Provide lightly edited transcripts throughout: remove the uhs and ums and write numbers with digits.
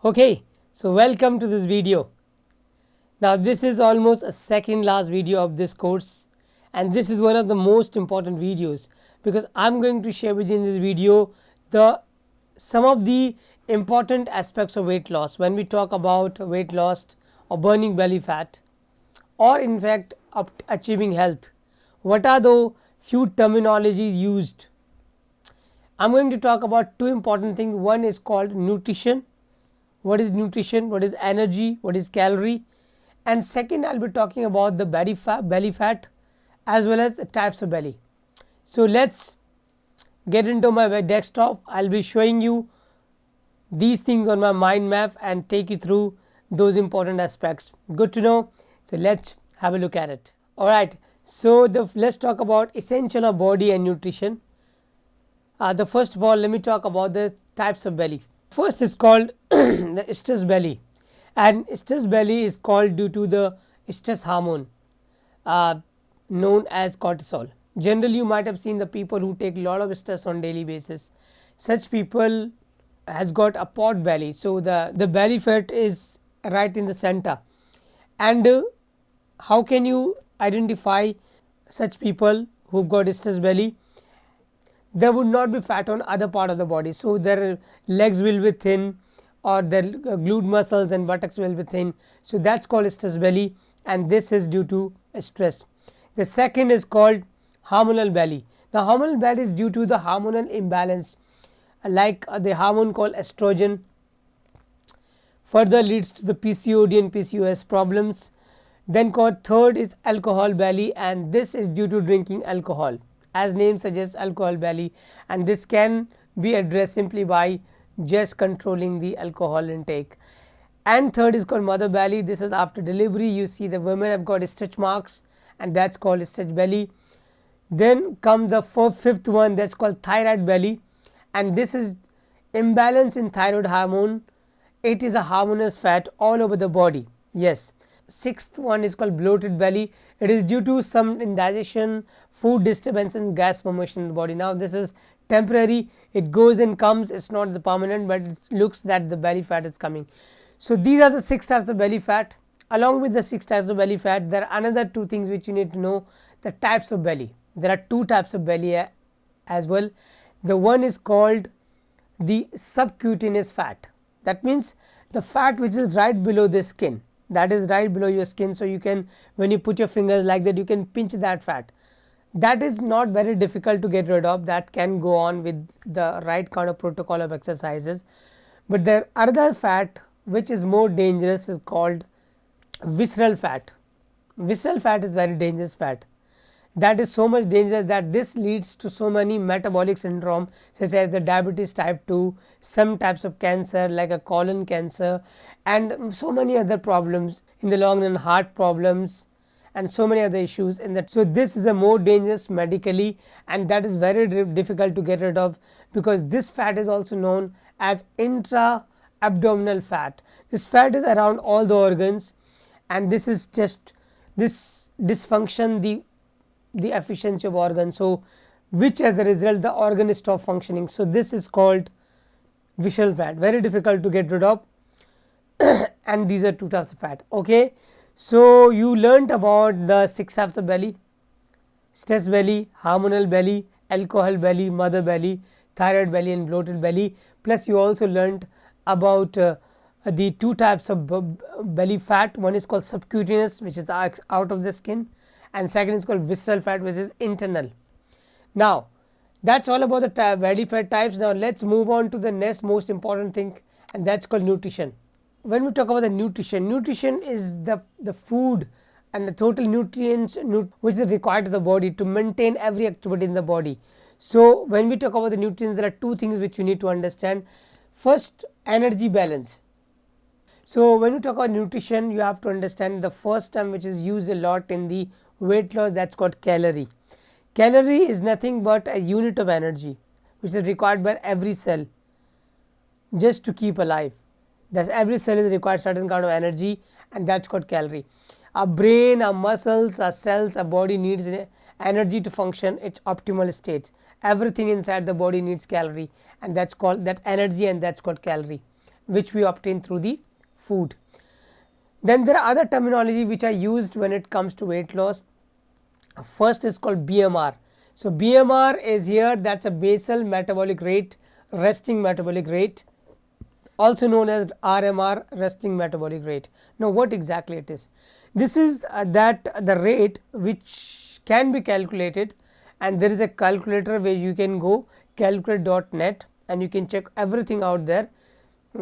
Okay, so welcome to this video. Now this is almost a second last video of this course, and this is one of the most important videos because I am going to share with you in this video some of the important aspects of weight loss. When we talk about weight loss or burning belly fat, or in fact achieving health, what are the few terminologies used? I am going to talk about two important things. One is called nutrition. What is nutrition? What is energy? What is calorie? And second, I will be talking about the belly fat as well as the types of belly. So let's get into my desktop. I will be showing you these things on my mind map and take you through those important aspects. Good to know. So let's have a look at it. Alright, so let's talk about essential of body and nutrition. The first of all, let me talk about the types of belly. First is called the stress belly, and stress belly is called due to the stress hormone known as cortisol. Generally, you might have seen the people who take a lot of stress on daily basis. Such people has got a pot belly. So the belly fat is right in the center. And how can you identify such people who got stress belly? There would not be fat on other part of the body. So their legs will be thin, or their glute muscles and buttocks will be thin. So that is called stress belly, and this is due to stress. The second is called hormonal belly. Now hormonal belly is due to the hormonal imbalance, like the hormone called estrogen further leads to the PCOD and PCOS problems. Then called third is alcohol belly, and this is due to drinking alcohol, as name suggests, alcohol belly, and this can be addressed simply by just controlling the alcohol intake. And third is called mother belly. This is after delivery. You see the women have got stretch marks, and that is called stretch belly. Then comes the fifth one, that is called thyroid belly, and this is imbalance in thyroid hormone. It is a hormonous fat all over the body. Yes. Sixth one is called bloated belly. It is due to some indigestion, food disturbance and gas formation in the body. Now this is temporary, it goes and comes, it is not the permanent, but it looks that the belly fat is coming. So these are the 6 types of belly fat. Along with the 6 types of belly fat, there are another 2 things which you need to know: the types of belly. There are 2 types of belly as well. The one is called the subcutaneous fat. That means the fat which is right below the skin, that is right below your skin. So you can, when you put your fingers like that, you can pinch that fat. That is not very difficult to get rid of. That can go on with the right kind of protocol of exercises. But there other fat which is more dangerous is called visceral fat. Visceral fat is very dangerous fat. That is so much dangerous that this leads to so many metabolic syndrome, such as the diabetes type 2, some types of cancer like a colon cancer, and so many other problems in the long run, heart problems and so many other issues in that. So this is a more dangerous medically, and that is very difficult to get rid of, because this fat is also known as intra abdominal fat. This fat is around all the organs, and this is just this dysfunction the efficiency of organ, so which as a result the organ stop functioning. So this is called visceral fat, very difficult to get rid of and these are 2 types of fat. Okay, so you learnt about the 6 types of belly: stress belly, hormonal belly, alcohol belly, mother belly, thyroid belly and bloated belly. Plus you also learnt about the 2 types of belly fat. One is called subcutaneous, which is out of the skin, and second is called visceral fat, which is internal. Now that is all about the belly fat types. Now let us move on to the next most important thing, and that is called nutrition. When we talk about the nutrition, nutrition is the food and the total nutrients which is required to the body to maintain every activity in the body. So when we talk about the nutrients, there are 2 things which you need to understand. First, energy balance. So when you talk about nutrition, you have to understand the first term which is used a lot in the weight loss, that is called calorie. Calorie is nothing but a unit of energy which is required by every cell just to keep alive. That every cell is required certain kind of energy, and that is called calorie. Our brain, our muscles, our cells, our body needs energy to function its optimal states. Everything inside the body needs calorie, and that is called that energy, and that is called calorie. which we obtain through the food. Then there are other terminology which are used when it comes to weight loss. First is called BMR. So, BMR is here, that is a basal metabolic rate, resting metabolic rate, also known as RMR, resting metabolic rate. Now, what exactly it is? This is that the rate which can be calculated, and there is a calculator where you can go calculate.net and you can check everything out there.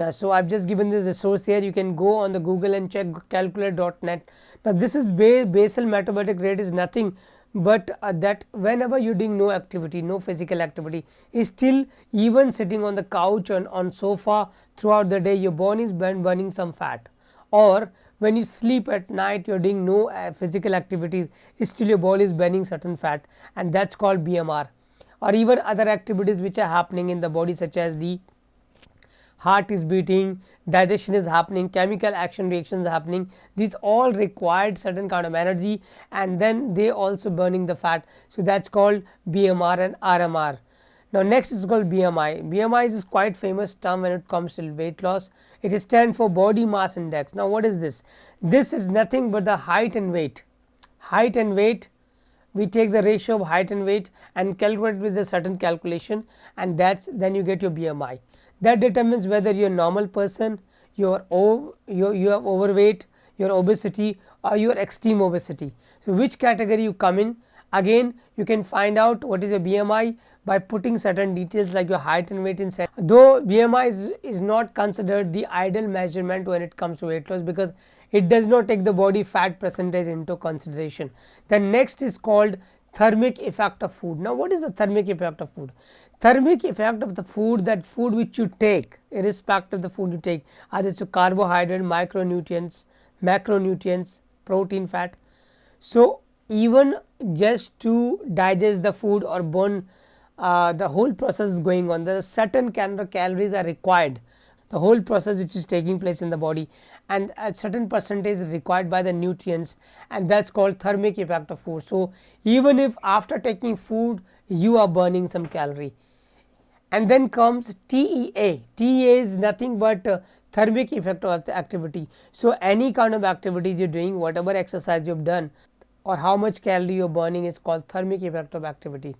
So, I have just given this resource here, you can go on the Google and check calculate.net. Now, this is basal metabolic rate is nothing but that whenever you are doing no activity, no physical activity, is still even sitting on the couch on sofa throughout the day, your body is burning some fat, or when you sleep at night you are doing no physical activities, still your body is burning certain fat, and that is called BMR. Or even other activities which are happening in the body, such as the heart is beating, digestion is happening, chemical action reactions happening, these all required certain kind of energy, and then they also burning the fat. So, that is called BMR and RMR. Now, next is called BMI. BMI is quite famous term when it comes to weight loss. It stands for body mass index. Now, what is this? This is nothing but the height and weight. Height and weight, we take the ratio of height and weight and calculate with a certain calculation, and that's then you get your BMI. That determines whether you are a normal person, you have overweight, your obesity, or your extreme obesity. So, which category you come in? Again, you can find out what is your BMI by putting certain details like your height and weight inside. Though BMI is not considered the ideal measurement when it comes to weight loss, because it does not take the body fat percentage into consideration. The next is called thermic effect of food. Now, what is the thermic effect of food? Thermic effect of the food, that food which you take, irrespective of the food you take, either to carbohydrate, micronutrients, macronutrients, protein, fat. So, even just to digest the food or burn, the whole process is going on. There are certain kind of calories are required, the whole process which is taking place in the body, and a certain percentage is required by the nutrients, and that is called thermic effect of food. So, even if after taking food you are burning some calorie. And then comes TEA. TEA is nothing but thermic effect of the activity. So, any kind of activities you are doing, whatever exercise you have done, or how much calorie you are burning, is called thermic effect of activity.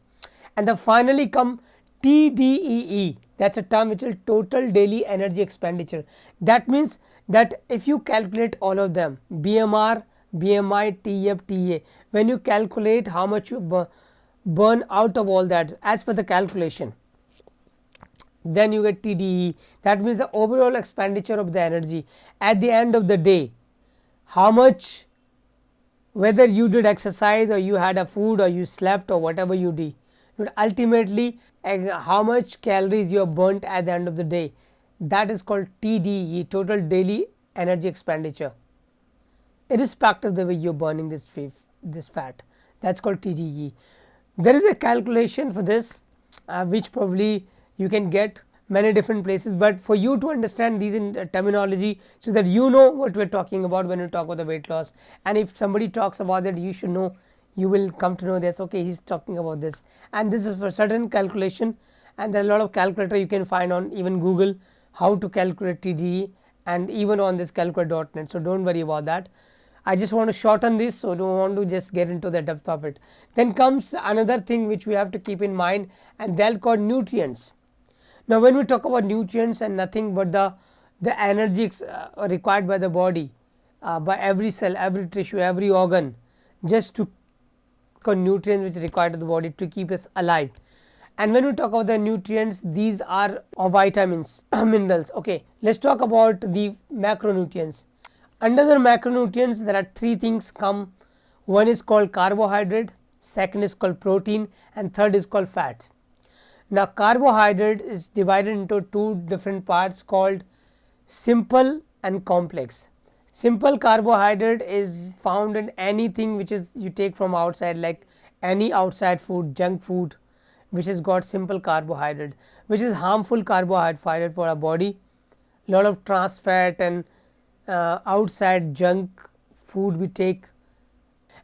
And then finally come TDEE, that is a term which is total daily energy expenditure. That means that if you calculate all of them, BMR, BMI, TEF, TEA, when you calculate how much you burn out of all that as per the calculation, then you get TDE. That means the overall expenditure of the energy at the end of the day, how much, whether you did exercise or you had a food or you slept or whatever you did, ultimately how much calories you have burnt at the end of the day, that is called TDE, total daily energy expenditure, irrespective of the way you are burning this fat, that is called TDE. There is a calculation for this which probably you can get many different places, but for you to understand these in terminology, so that you know what we are talking about when we talk about the weight loss, and if somebody talks about that, you should know, you will come to know this, okay, he is talking about this, and this is for certain calculation, and there are a lot of calculator you can find on even Google how to calculate TDE, and even on this calculate.net. So, do not worry about that. I just want to shorten this, so do not want to just get into the depth of it. Then comes another thing which we have to keep in mind, and they are called nutrients. Now, when we talk about nutrients, and nothing but the energy required by the body, by every cell, every tissue, every organ, just to nutrients which are required to the body to keep us alive. And when we talk about the nutrients, these are vitamins, minerals. Okay, let us talk about the macronutrients. Under the macronutrients, there are three things come. One is called carbohydrate, second is called protein, and third is called fat. Now, carbohydrate is divided into two different parts called simple and complex. Simple carbohydrate is found in anything which is you take from outside, like any outside food, junk food, which has got simple carbohydrate, which is harmful carbohydrate for our body. Lot of trans fat and outside junk food we take,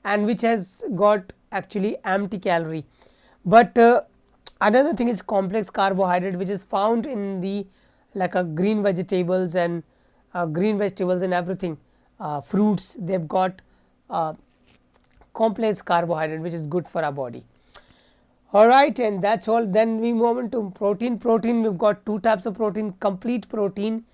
and which has got actually empty calorie. But another thing is complex carbohydrate, which is found in the like green vegetables and everything, fruits, they've got complex carbohydrate which is good for our body. Alright, and that's all. Then we move on to protein. Protein, we've got two types of protein: complete protein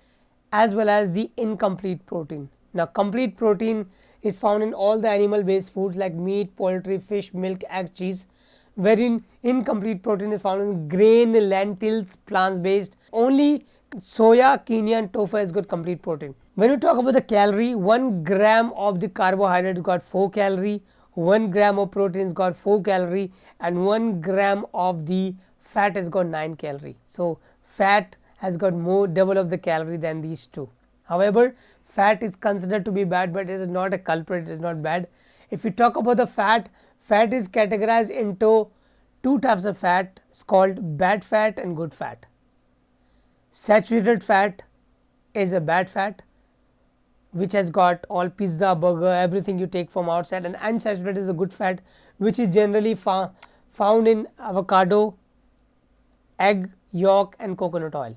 as well as the incomplete protein. Now complete protein is found in all the animal based foods like meat, poultry, fish, milk, egg, cheese, wherein incomplete protein is found in grain, lentils, plants based. Only soya, quinoa and tofu has got complete protein. When you talk about the calorie, 1 gram of the carbohydrate got 4 calorie, 1 gram of protein has got 4 calorie, and 1 gram of the fat has got 9 calorie. So fat has got more, double of the calorie than these two. However, fat is considered to be bad, but it is not a culprit, it is not bad. If you talk about the fat, fat is categorized into two types of fat. It's called bad fat and good fat. Saturated fat is a bad fat which has got all pizza, burger, everything you take from outside, and unsaturated is a good fat which is generally found in avocado, egg yolk and coconut oil.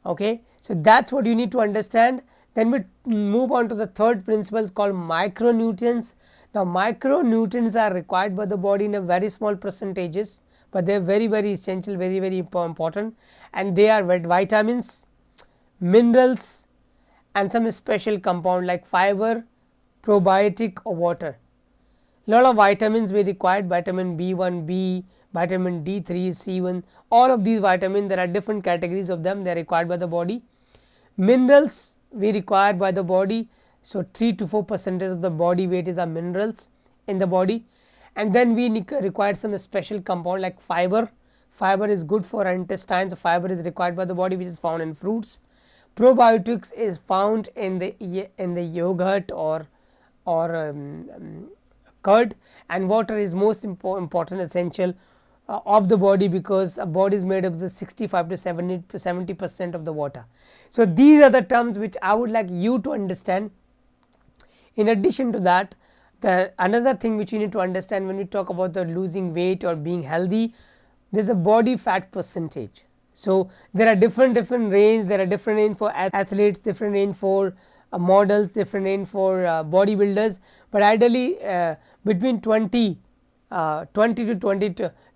Okay, so that's what you need to understand. Then we move on to the third principle called micronutrients. Now micronutrients are required by the body in a very small percentages, but they are very essential, very important, and they are vitamins, minerals and some special compound like fiber, probiotic or water. Lot of vitamins we required: vitamin B1, B, vitamin D3, C1, all of these vitamins, there are different categories of them, they are required by the body. Minerals we required by the body, so 3 to 4% of the body weight is our minerals in the body. And then we require some special compound like fiber. Fiber is good for our intestines, so fiber is required by the body, which is found in fruits. Probiotics is found in the yogurt or curd, and water is most important essential of the body, because a body is made of the 65 to 70% of the water. So these are the terms which I would like you to understand. In addition to that, the another thing which you need to understand when we talk about the losing weight or being healthy, there is a body fat percentage. So there are different range, there are different range for athletes, different range for models, different range for bodybuilders, but ideally between 20 to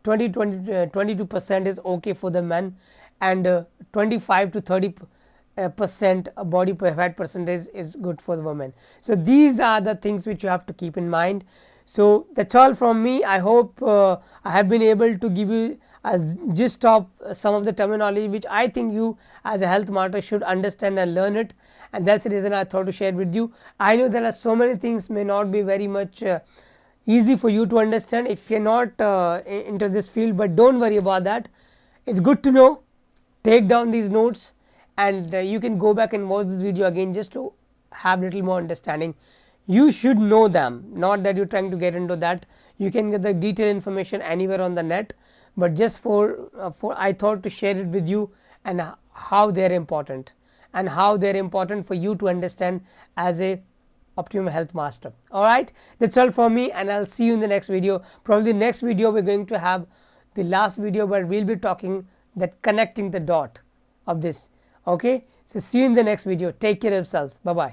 22% is okay for the men, and 25 to 30% body fat percentage is good for the women. So these are the things which you have to keep in mind. So that's all from me. I hope I have been able to give you a gist of some of the terminology which I think you as a health marketer should understand and learn it, and that's the reason I thought to share with you. I know there are so many things may not be very much easy for you to understand if you are not into this field, but don't worry about that. It's good to know. Take down these notes, and you can go back and watch this video again just to have little more understanding. You should know them, not that you're trying to get into that. You can get the detailed information anywhere on the net, but just for I thought to share it with you, and how they are important, and how they are important for you to understand as a optimum health master. Alright, that's all for me, and I'll see you in the next video. Probably next video we're going to have the last video where we'll be talking that connecting the dot of this. Okay, so see you in the next video. Take care of yourselves. Bye bye.